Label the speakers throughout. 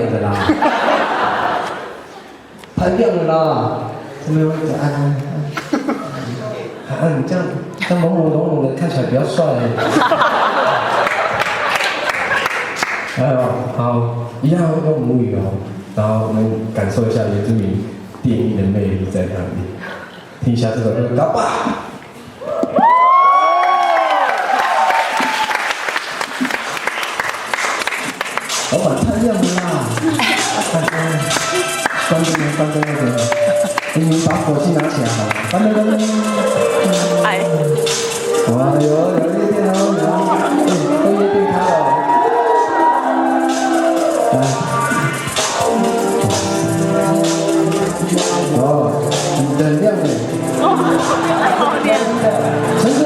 Speaker 1: 样的啦，太亮了啦，怎么有一个你这样朦朦胧胧的，看起来比较帅。好，一样用母语哦，然后我们感受一下原住民电音的魅力在哪里，听一下这首歌，老爸。老板太亮了啦！关灯那个，你把火机拿起来好了，关灯。哎。哇，有夜店哦，有夜店开了。哦，很亮哎。好亮的。橙色。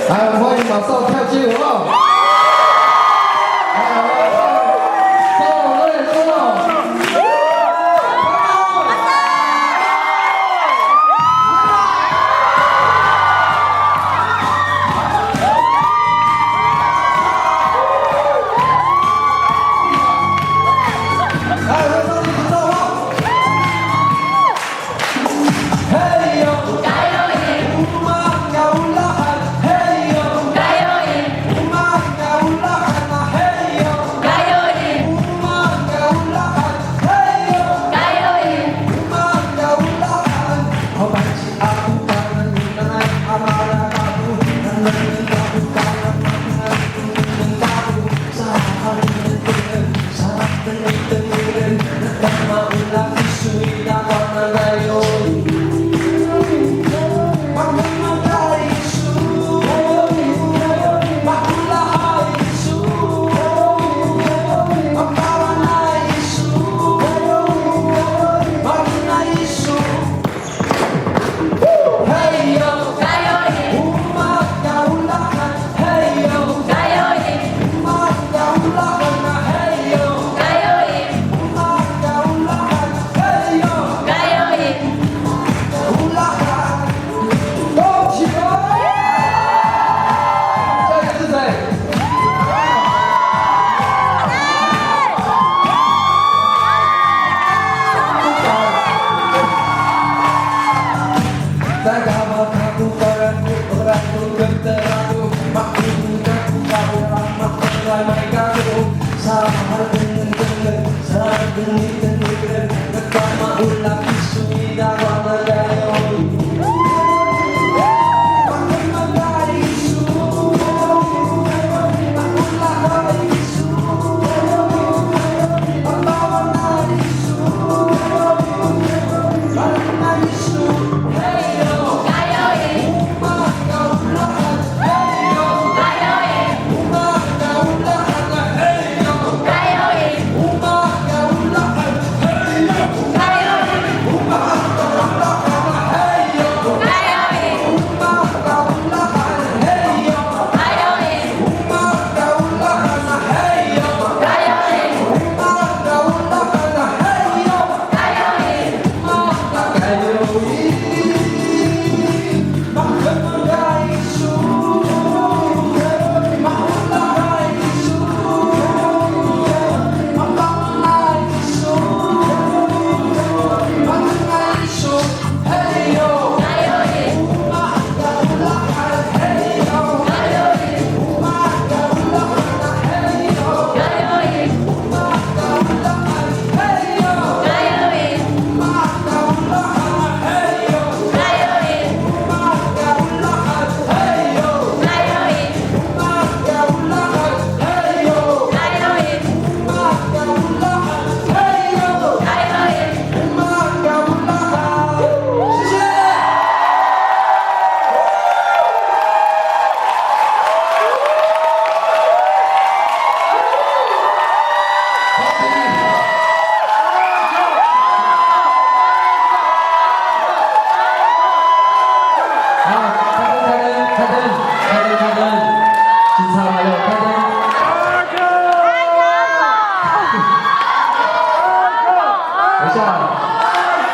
Speaker 1: 来，我们欢迎马上跳街舞哦！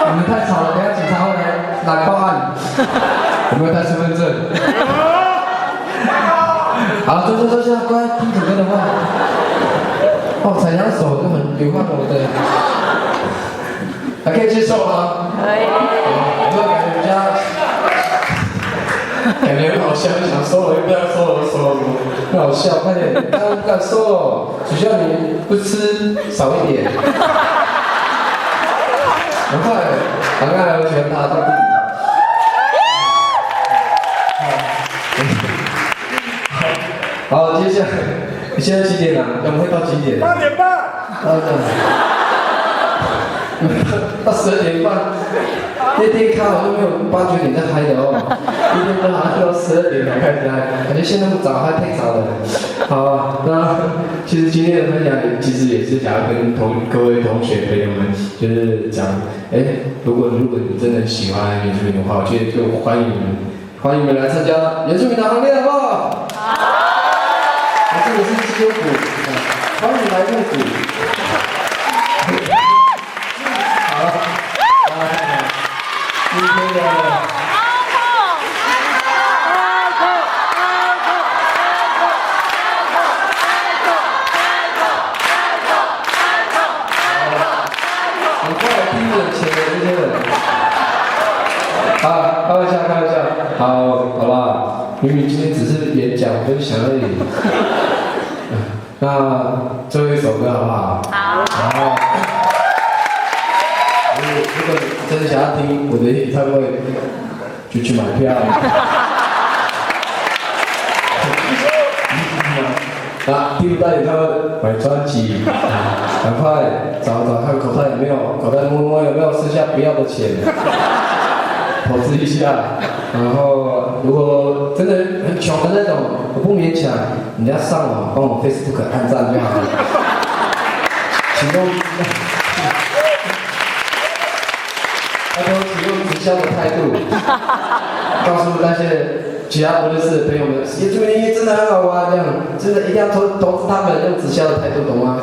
Speaker 1: 你们太吵了，等下警察会来报案。有没有带身份证？好，坐下，乖，听主哥的话。哦，踩两手根本流汗我的，还可以接受吗？可以。有没有感觉比较？感觉很好笑，就想收了，又不要收了，收了，很好笑，快点，不敢收了，只需要你不吃少一点。很快，赶快来，我喜欢他，到底。好，接下来，现在几点了？我们会到几点？8点半。到12点半，那天开好像没有8、9点在嗨的哦，一天都好像到12点才开始嗨，感觉现在那么早还太早了。好啊，那其实今天的分享其实也是想要跟各位同学朋友们，就是讲，如果你真的喜欢原住民的话，我觉得就欢迎欢迎你们来参加原住民的行列，好不好？好。这个是基督徒，欢迎来入股。好，今天的。啊，开玩笑，好不好？明明今天只是演讲，分享而已。那最后一首歌好不好？好。如果真的想要听我的演唱会，就去买票。啊，听不到演唱会买专辑，赶快找看口袋有没有，口袋摸摸有没有剩下不要的钱。投资一下，然后如果真的很穷的那种，我不勉强，你要上网帮我 Facebook 按赞就好了。请用，拜托，请用直销的态度，告诉那些其他不认识的朋友们，原住民音乐真的很好玩，这样真的一定要投资他们，用直销的态度，懂吗？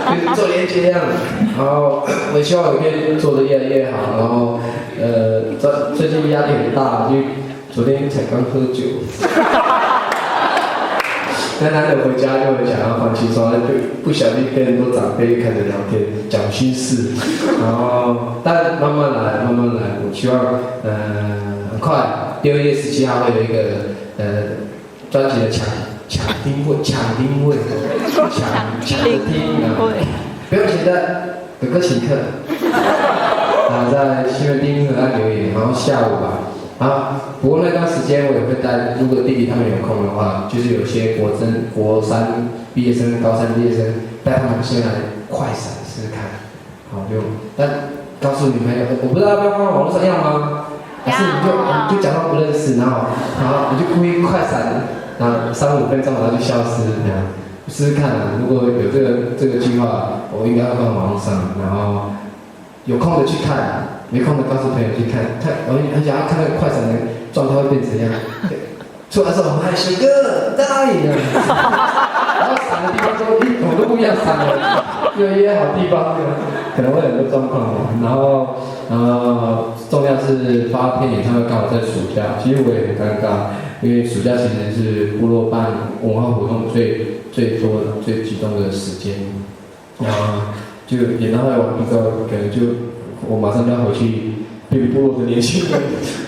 Speaker 1: 就是做连接这样，然后我也希望我可以做得越来越好，然后最近压力很大，就昨天才刚喝酒，那难得回家就很想要放轻松，就不小心跟很多长辈开始聊天，讲心事，然后但慢慢来，我希望很快6月17号会有一个专辑的抢听会，不用钱的，哥哥请客。在西门町河岸留言，然后下午吧，不过那段时间我也会带，如果弟弟他们有空的话，就是有些国三毕业生、高三毕业生，带他们先来快闪试试看，好但告诉女朋友，我不知道要不要放网络上要吗？还是你就假装不认识，然后你就故意快闪，然后3-5分钟，然后就消失这样，试试看如果有这个计划，我应该会放网络上，然后。有空的去看，没空的告诉朋友去看。我很想要看那个快闪的状态会变怎样。出来的时候很害羞，哥在哪里呢？然后闪的地方说，我都不一样闪了，约好地方可能会有很多状况。然后重要是发片演唱会刚好在暑假，其实我也很尴尬，因为暑假其实是部落办文化活动最多的、最集中的时间。就演唱会完一个，可能就我马上就要回去变部落的年轻人，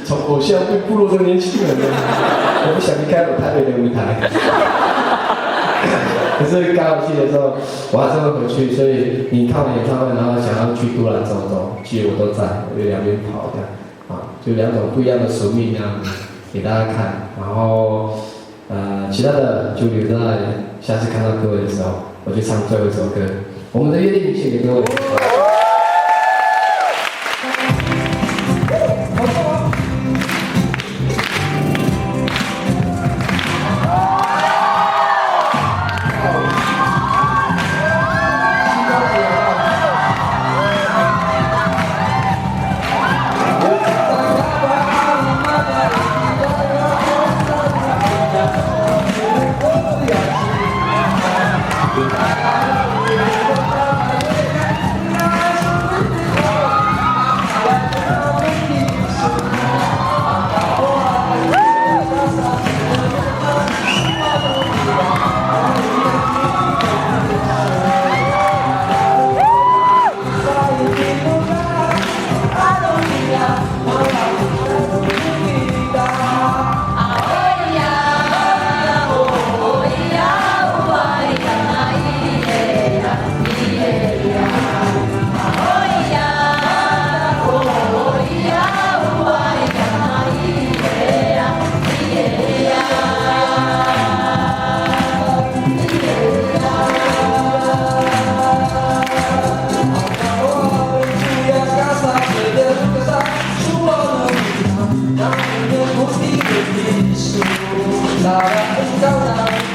Speaker 1: 从偶像变部落的年轻人了。我不想离开我台北的舞台。可是刚好去的时候，我还是会回去，所以你看完演唱会，然后想要去都兰走走，其实我都在，我就两边跑这样，就2种不一样的宿命这样子给大家看。然后其他的就留在下次看到各位的时候，我就唱最后一首歌。我们的约定，献给各位。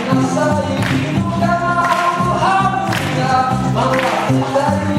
Speaker 1: Nasa ikinugaw, hamuya, mga